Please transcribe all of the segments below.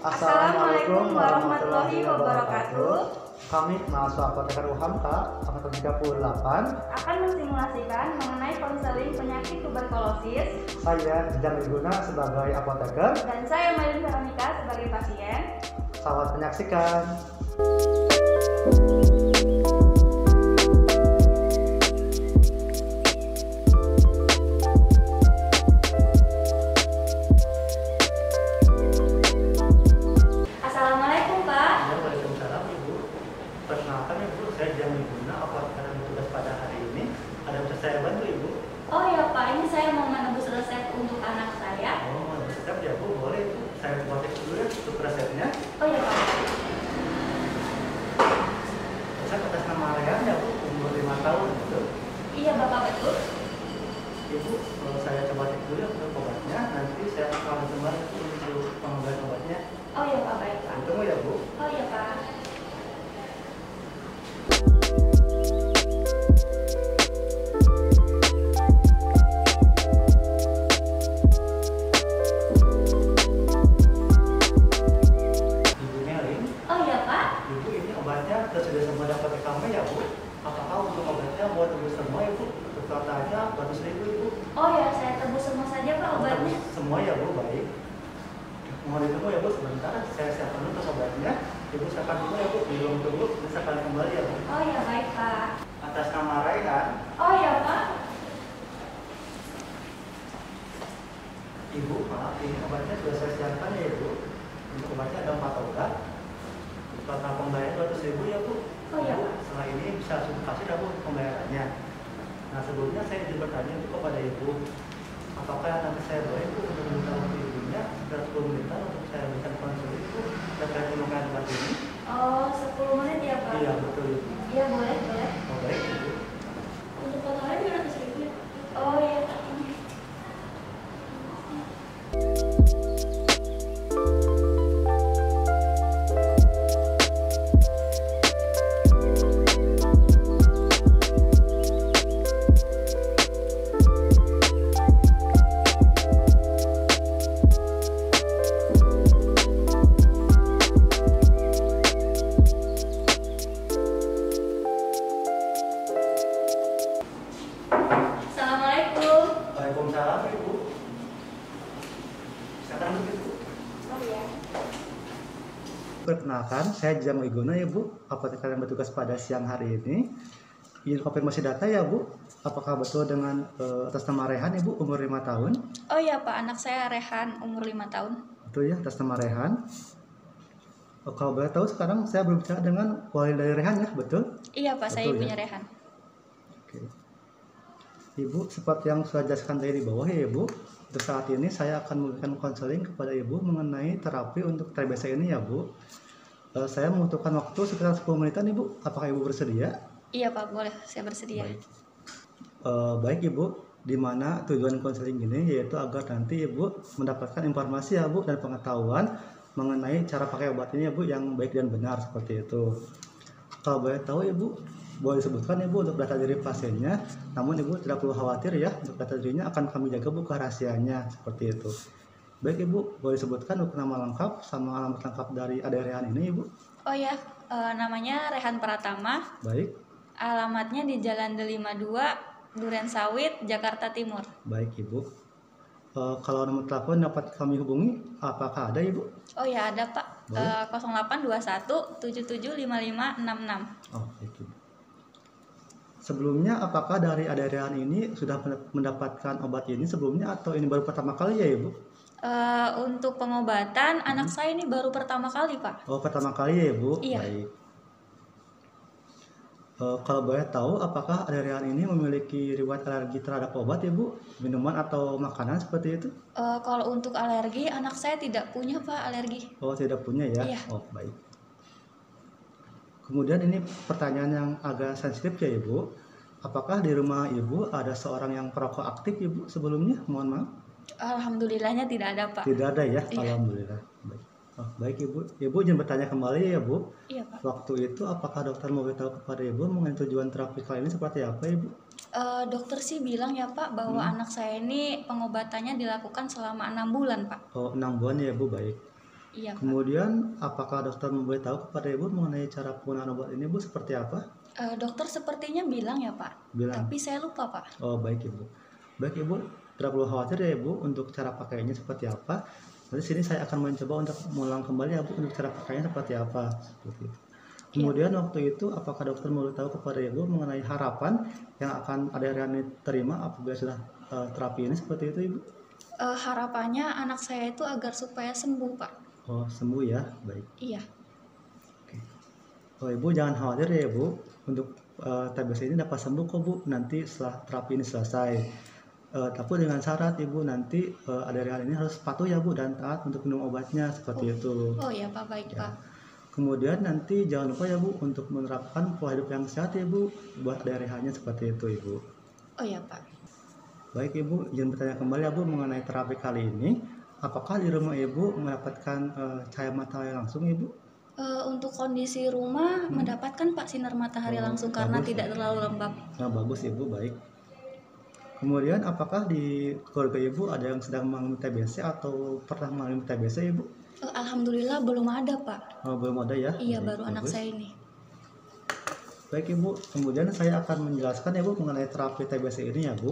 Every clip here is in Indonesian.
Assalamualaikum warahmatullahi wabarakatuh. Kami mahasiswa Apoteker UHAMK angkatan 38 akan mensimulasikan mengenai konseling penyakit tuberkulosis. Saya Jejang Wiguna sebagai apoteker Dan saya Maylin Veronica sebagai pasien. Selamat menyaksikan. Assalamualaikum Pak. Waalaikumsalam Ibu. Perkenalkan Ibu, saya Jejang Wiguna apoteker yang bertugas pada hari ini. Ada yang bisa saya bantu Ibu? Oh ya Pak, ini saya mau menebus resep untuk anak saya. Oh, resep ya Bu, boleh Bu. Saya buat dulu ya untuk resepnya. Oh ya Pak. Resep atas nama Rehan ya Bu, umur 5 tahun betul? Iya Bapak, betul. Ibu, kalau saya coba cek dulu ya untuk obatnya, nanti saya akan kembali untuk pengobatan obatnya. Oh ya Pak, baik Pak. Tunggu ya Bu. Oh ya Pak. Ibu Melin, Oh ya Pak. Ibu ini obatnya tersedia semua dapat di kami ya Bu. Apakah untuk obatnya mau tebus semua ya Bu? Totalnya 100.000 Ibu. Oh ya, saya tebus semua saja Pak obatnya. Tebus semua ya Bu, baik. Mohon ditunggu ya Bu sebentar, saya siapkan dulu terus obatnya. Ibu siapkan dulu ya Bu, belum tunggu, bisa kalian kembali ya Bu. Oh ya, baik Pak. Atas nama Raihan, Oh ya Pak. Ibu, maaf ini obatnya sudah saya siapkan ya Ibu. Untuk obatnya ada 4 obat. Total pembayaran 200.000 ya Bu. Oh ya Bu, Pak. setelah ini bisa langsung kasih dah Bu pembayarannya. Nah sebelumnya saya ingin bertanya itu kepada Ibu, apakah nanti saya boleh Bu untuk meminta waktu Ibunya sekitar 10 menit untuk saya berikan konseling Bu terkait penggunaan obat ini? Oh, 10 menit ya Pak. Iya betul Ibu. Iya, boleh, boleh. Oh baik Ibu. Untuk totalnya 200.000 ya? Oh iya Pak. Assalamualaikum. Waalaikumsalam Ibu. Silakan duduk Ibu. Oh iya. Perkenalkan, saya Jejang Wiguna ya Bu, apoteker yang bertugas pada siang hari ini. Izin konfirmasi data ya Bu, apakah betul dengan atas nama Rehan Ibu, umur 5 tahun? Oh iya Pak, anak saya Rehan, umur 5 tahun. Betul ya, atas nama Rehan. Kalau boleh tahu sekarang saya berbicara dengan wali dari Rehan ya, betul? Iya Pak, saya Betul, ibunya ya? Rehan. Oke. Ibu, seperti yang sudah jelaskan tadi di bawah ya Ibu, untuk saat ini saya akan memberikan konseling kepada Ibu mengenai terapi untuk TBC ini ya Bu. Saya membutuhkan waktu sekitar 10 menitan Ibu, apakah Ibu bersedia? Iya Pak, boleh, saya bersedia. Baik. Baik Ibu, di mana tujuan konseling ini yaitu agar nanti Ibu mendapatkan informasi ya Bu dan pengetahuan mengenai cara pakai obat ini ya Bu yang baik dan benar seperti itu. Kalau boleh tahu Ibu, boleh disebutkan Ibu untuk data diri pasiennya, namun Ibu tidak perlu khawatir ya, untuk data dirinya akan kami jaga Bu kerahasiaannya seperti itu. Baik Ibu, boleh disebutkan untuk nama lengkap sama alamat lengkap dari adik Rehan ini Ibu? Oh ya, namanya Rehan Pratama. Baik, Alamatnya di Jalan Delima 2, Duren Sawit, Jakarta Timur. baik Ibu. Kalau nomor telepon dapat kami hubungi, apakah ada Ibu? Oh ya, ada Pak. Boleh. 0821 775566. Oh, baik Ibu. Sebelumnya apakah dari adik Rehan ini sudah mendapatkan obat ini sebelumnya atau ini baru pertama kali ya Ibu? Untuk pengobatan, anak saya ini baru pertama kali Pak. Oh, pertama kali ya Ibu? Iya. Baik. Kalau boleh tahu, apakah adik Rehan ini memiliki riwayat alergi terhadap obat Ibu? Minuman atau makanan seperti itu? Kalau untuk alergi, anak saya tidak punya Pak alergi. Oh, tidak punya ya? Iya. Oh, baik. Kemudian ini pertanyaan yang agak sensitif ya Ibu. Apakah di rumah Ibu ada seorang yang perokok aktif Ibu sebelumnya? Mohon maaf. Alhamdulillahnya tidak ada Pak. Tidak ada ya? Iya. Alhamdulillah. Baik. Oh, baik Ibu. Ibu izin bertanya kembali ya Bu. Iya Pak. Waktu itu apakah dokter mau beritahu kepada Ibu mengenai tujuan terapi kali ini seperti apa Ibu? Dokter sih bilang ya Pak bahwa anak saya ini pengobatannya dilakukan selama 6 bulan Pak. Oh, 6 bulan ya Bu, baik. Iya, Pak. Kemudian apakah dokter memberitahu kepada Ibu mengenai cara penggunaan obat ini Bu seperti apa? Dokter sepertinya bilang ya, Pak. Bilang. Tapi saya lupa, Pak. Oh, baik Ibu. Baik Ibu, tidak perlu khawatir ya Ibu untuk cara pakainya seperti apa. Nanti sini saya akan mencoba untuk mengulang kembali ya Bu untuk cara pakainya seperti apa. Seperti itu. Kemudian waktu itu apakah dokter memberitahu kepada Ibu mengenai harapan yang akan Adriani terima apabila sudah terapi ini seperti itu Ibu? Harapannya anak saya itu agar supaya sembuh, Pak. Oh, sembuh ya. Baik. Iya. Oke. Oh, Ibu jangan khawatir ya Ibu. Untuk TBC ini dapat sembuh kok Bu nanti setelah terapi ini selesai. Tapi dengan syarat Ibu nanti Adriani ini harus patuh ya Bu dan taat untuk minum obatnya seperti itu. Oh ya, Pak, baik, Ya. Pak. Kemudian nanti jangan lupa ya Bu untuk menerapkan pola hidup yang sehat ya Bu buat daerahnya seperti itu Ibu. Oh ya, Pak. Baik Ibu, izin bertanya kembali ya Bu mengenai terapi kali ini. Apakah di rumah Ibu mendapatkan cahaya matahari langsung Ibu? Untuk kondisi rumah mendapatkan Pak sinar matahari Oh, langsung karena bagus. tidak terlalu lembab. Nah, bagus Ibu, baik. Kemudian apakah di keluarga Ibu ada yang sedang mengalami TBC atau pernah mengalami TBC Ibu? Alhamdulillah belum ada, Pak. Oh, belum ada ya? Iya, Baik, baru anak bagus. saya ini. Baik Ibu, kemudian saya akan menjelaskan ya Bu mengenai terapi TBC ini ya Bu.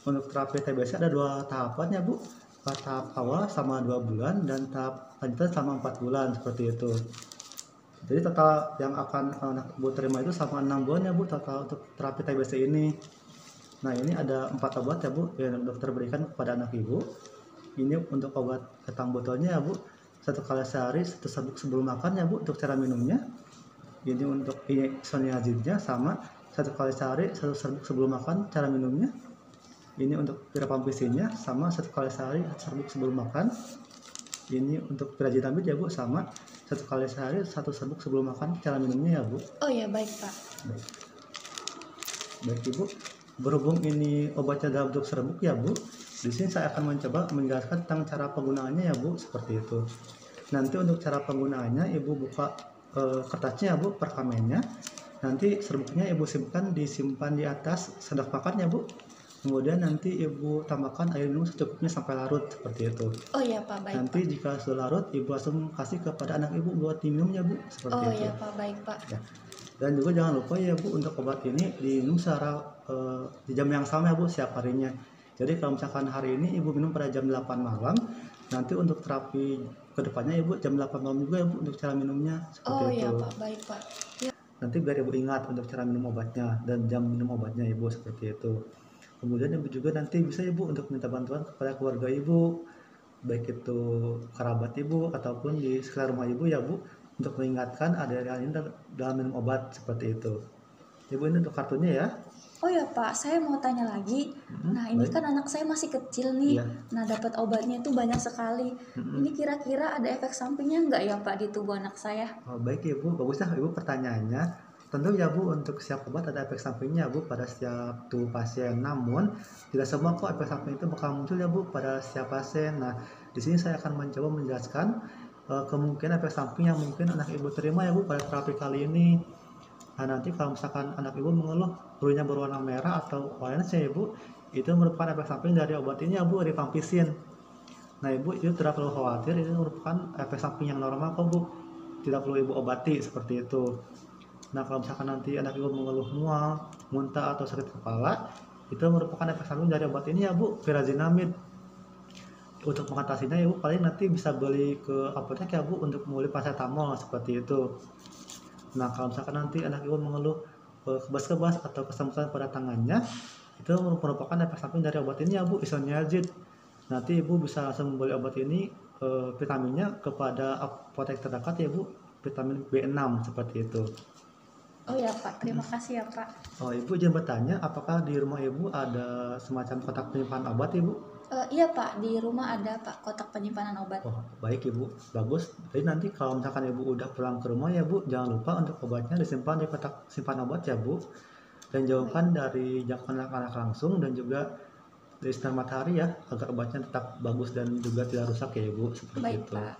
Untuk terapi TBC ada 2 tahapan ya Bu. Tahap awal sama 2 bulan dan tahap lanjutan sama 4 bulan seperti itu. Jadi total yang akan anak Ibu terima itu sama 6 bulan ya Bu total untuk terapi TBC ini. Nah ini ada 4 obat ya Bu yang dokter berikan kepada anak Ibu. Ini untuk obat ketang botolnya ya Bu. 1 kali sehari 1 serbuk sebelum makan ya Bu untuk cara minumnya. Ini untuk isoniazidnya sama 1 kali sehari 1 serbuk sebelum makan cara minumnya. Ini untuk pirapampicin-nya sama 1 kali sehari 1 serbuk sebelum makan. Ini untuk pirazinamid ya Bu sama 1 kali sehari 1 serbuk sebelum makan cara minumnya ya Bu. Oh ya, baik, Pak. Baik. Baik Ibu, berhubung ini obatnya dalam bentuk serbuk ya Bu, di sini saya akan mencoba menjelaskan tentang cara penggunaannya ya Bu, seperti itu. Nanti untuk cara penggunaannya Ibu buka kertasnya ya Bu, perkamennya. Nanti serbuknya Ibu disimpan di atas sendok makan ya Bu. Kemudian nanti Ibu tambahkan air minum secukupnya sampai larut seperti itu. Oh ya, Pak, baik, Nanti Pak. jika sudah larut Ibu langsung kasih kepada anak Ibu buat diminum ya Bu, seperti Oh itu. ya, Pak, baik, Pak. Ya. Dan juga jangan lupa ya Bu untuk obat ini diminum secara di jam yang sama ya Bu setiap harinya. Jadi kalau misalkan hari ini Ibu minum pada jam 8 malam, nanti untuk terapi kedepannya Ibu jam 8 malam juga ya Bu untuk cara minumnya seperti Oh itu. ya, Pak, baik, Pak. Nanti biar Ibu ingat untuk cara minum obatnya dan jam minum obatnya Ibu seperti itu. Kemudian Ibu juga nanti bisa Ibu untuk minta bantuan kepada keluarga Ibu, baik itu kerabat Ibu ataupun di sekitar rumah Ibu ya Bu, untuk mengingatkan ada yang ini dalam minum obat seperti itu. Ibu ini untuk kartunya ya. Oh ya, Pak, saya mau tanya lagi. Nah, ini baik. kan anak saya masih kecil nih. Iya. Nah, dapat obatnya itu banyak sekali. Ini kira-kira ada efek sampingnya nggak ya, Pak, di tubuh anak saya? Oh, baik Ibu, bagus ya Ibu pertanyaannya. Tentu ya Bu untuk setiap obat ada efek sampingnya Bu pada setiap tubuh pasien. Namun tidak semua kok efek samping itu bakal muncul ya Bu pada setiap pasien. Nah di sini saya akan mencoba menjelaskan kemungkinan efek samping yang mungkin anak Ibu terima ya Bu pada terapi kali ini. Nah nanti kalau misalkan anak Ibu mengeluh bulunya berwarna merah atau orange ya Ibu, itu merupakan efek samping dari obat ini ya Bu, rifampicin. Nah Ibu itu tidak perlu khawatir, ini merupakan efek samping yang normal kok Bu. Tidak perlu Ibu obati seperti itu. Nah kalau misalkan nanti anak Ibu mengeluh mual, muntah atau sakit kepala, itu merupakan efek samping dari obat ini ya Bu, pirazinamid. Untuk mengatasinya Ibu paling nanti bisa beli ke apotek ya Bu untuk membeli paracetamol seperti itu. Nah kalau misalkan nanti anak Ibu mengeluh kebas-kebas atau kesemutan pada tangannya, itu merupakan efek samping dari obat ini ya Bu, isoniazid. Nanti Ibu bisa langsung membeli obat ini vitaminnya kepada apotek terdekat ya Bu, vitamin B6 seperti itu. Oh ya, Pak, terima kasih ya, Pak. Oh Ibu jangan bertanya apakah di rumah Ibu ada semacam kotak penyimpanan obat Ibu? Iya, Pak, di rumah ada, Pak, kotak penyimpanan obat. Oh baik Ibu, bagus. Jadi nanti kalau misalkan Ibu udah pulang ke rumah ya Bu, jangan lupa untuk obatnya disimpan di kotak simpan obat ya Bu. Dan jauhkan dari jangkauan anak-anak langsung dan juga dari sinar matahari ya, agar obatnya tetap bagus dan juga tidak rusak ya Ibu, seperti Baik, itu. Pak.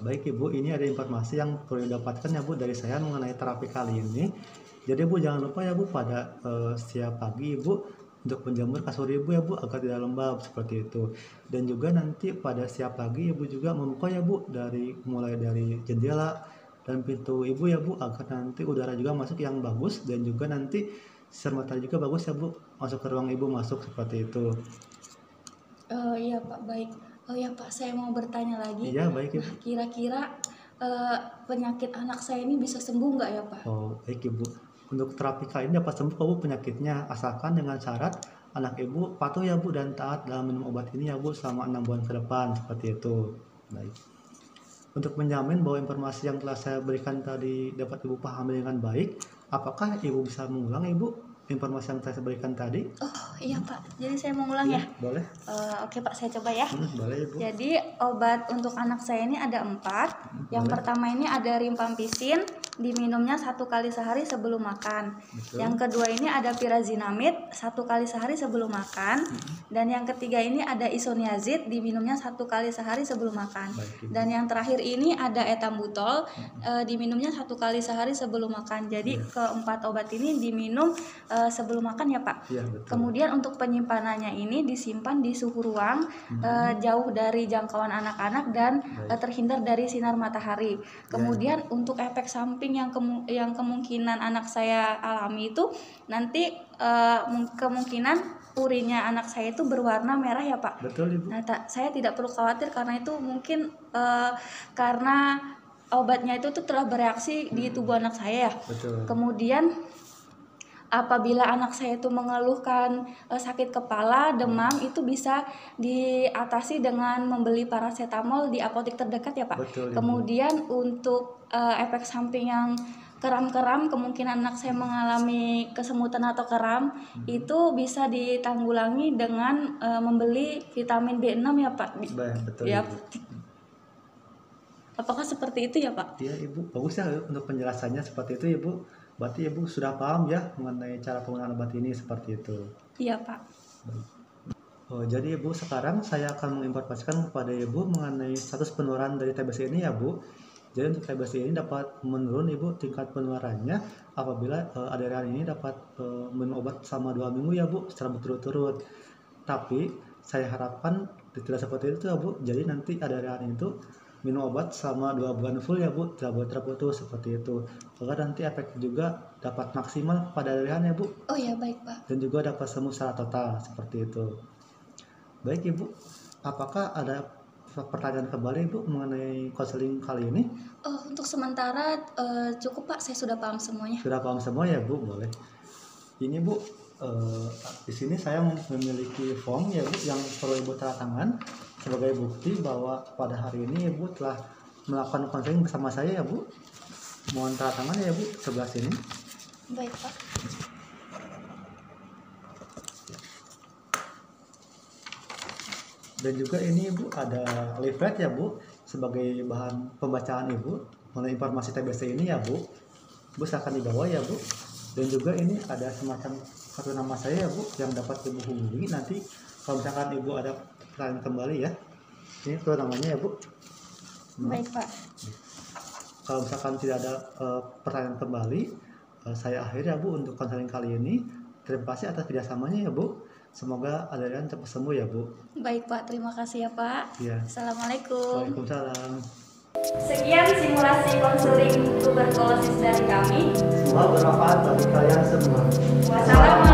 Baik Ibu, ini ada informasi yang perlu didapatkan ya Bu dari saya mengenai terapi kali ini. Jadi Bu jangan lupa ya Bu pada setiap pagi Ibu untuk menjamur kasur ibu ya Bu agar tidak lembab seperti itu. Dan juga nanti pada siap pagi ibu juga membuka ya Bu mulai dari jendela dan pintu ibu ya Bu agar nanti udara juga masuk yang bagus dan juga nanti sinar matahari juga bagus ya Bu masuk ke ruang ibu masuk seperti itu. Iya Pak, baik. Oh ya Pak, saya mau bertanya lagi. Iya baik Ibu. Nah, kira-kira penyakit anak saya ini bisa sembuh nggak ya Pak? Oh baik Ibu. Untuk terapi kali ini dapat sembuh Bu penyakitnya asalkan dengan syarat anak ibu patuh ya Bu dan taat dalam minum obat ini ya Bu selama 6 bulan ke depan seperti itu. Baik. Untuk menjamin bahwa informasi yang telah saya berikan tadi dapat Ibu pahami dengan baik, apakah Ibu bisa mengulang Ibu informasi yang saya berikan tadi? Oh iya Pak, jadi saya mau ulang ya? Boleh. Oke Pak, saya coba ya. Boleh Ibu. Jadi obat untuk anak saya ini ada 4. Yang Boleh. pertama ini ada rimpampisin, diminumnya 1 kali sehari sebelum makan. Betul. Yang kedua ini ada pirazinamid 1 kali sehari sebelum makan. Dan yang ketiga ini ada isoniazid, diminumnya 1 kali sehari sebelum makan. Baik, Ibu. Dan yang terakhir ini ada etambutol, diminumnya 1 kali sehari sebelum makan. Jadi keempat obat ini diminum sebelum makan ya Pak. Iya betul. Kemudian untuk penyimpanannya ini disimpan di suhu ruang jauh dari jangkauan anak-anak dan terhindar dari sinar matahari. Kemudian untuk efek samping yang kemungkinan anak saya alami itu nanti kemungkinan urinnya anak saya itu berwarna merah ya Pak. Betul Ibu. Nah, saya tidak perlu khawatir karena itu mungkin karena obatnya itu tuh telah bereaksi di tubuh anak saya ya. Betul. Kemudian apabila anak saya itu mengeluhkan sakit kepala, demam, itu bisa diatasi dengan membeli paracetamol di apotek terdekat ya Pak. Betul, Ibu. Kemudian untuk efek samping yang keram-keram, kemungkinan anak saya mengalami kesemutan atau keram, itu bisa ditanggulangi dengan membeli vitamin B6 ya Pak. Baik, betul Ya. Ibu. Apakah seperti itu ya Pak? Iya Ibu, bagus ya untuk penjelasannya seperti itu Ibu. Berarti Ibu sudah paham ya mengenai cara penggunaan obat ini seperti itu. Iya Pak. Oh, jadi Ibu sekarang saya akan menginformasikan kepada Ibu mengenai status penularan dari TBC ini ya Bu. Jadi untuk TBC ini dapat menurun Ibu tingkat penularannya apabila Aderian ini dapat minum obat selama 2 minggu ya Bu secara berturut-turut. Tapi saya harapkan tidak seperti itu ya Bu. Jadi nanti Aderian itu minum obat selama 2 bulan full ya Bu, tidak boleh terputus seperti itu. Agar nanti efek juga dapat maksimal pada Aderian ya Bu. Oh ya baik Pak. Dan juga dapat sembuh secara total seperti itu. Baik Ibu, apakah ada pertanyaan kembali Ibu mengenai konseling kali ini? Oh, untuk sementara cukup Pak, saya sudah paham semuanya. Sudah paham semua ya Bu, boleh. Ini Bu, di sini saya memiliki form ya Bu yang perlu Ibu tanda tangan sebagai bukti bahwa pada hari ini Ibu telah melakukan konseling bersama saya ya Bu. Mohon tanda tangan ya Bu sebelah sini. Baik Pak. Dan juga ini Ibu ada leaflet ya Bu sebagai bahan pembacaan Ibu mengenai informasi TBC ini ya Bu. Bu silakan dibawa ya Bu. Dan juga ini ada semacam kartu nama saya ya Bu yang dapat Ibu hubungi nanti kalau misalkan Ibu ada pertanyaan kembali ya. Ini kartu namanya ya Bu. Baik Pak. Kalau misalkan tidak ada pertanyaan kembali, saya akhiri ya Bu untuk konseling kali ini. Terima kasih atas kerjasamanya ya Bu. Semoga Aderian cepat sembuh ya Bu. Baik Pak, terima kasih ya Pak. Ya. Assalamualaikum. Waalaikumsalam. Sekian simulasi konseling tuberkulosis dari kami. Semoga bermanfaat bagi kalian semua. Wassalamualaikum.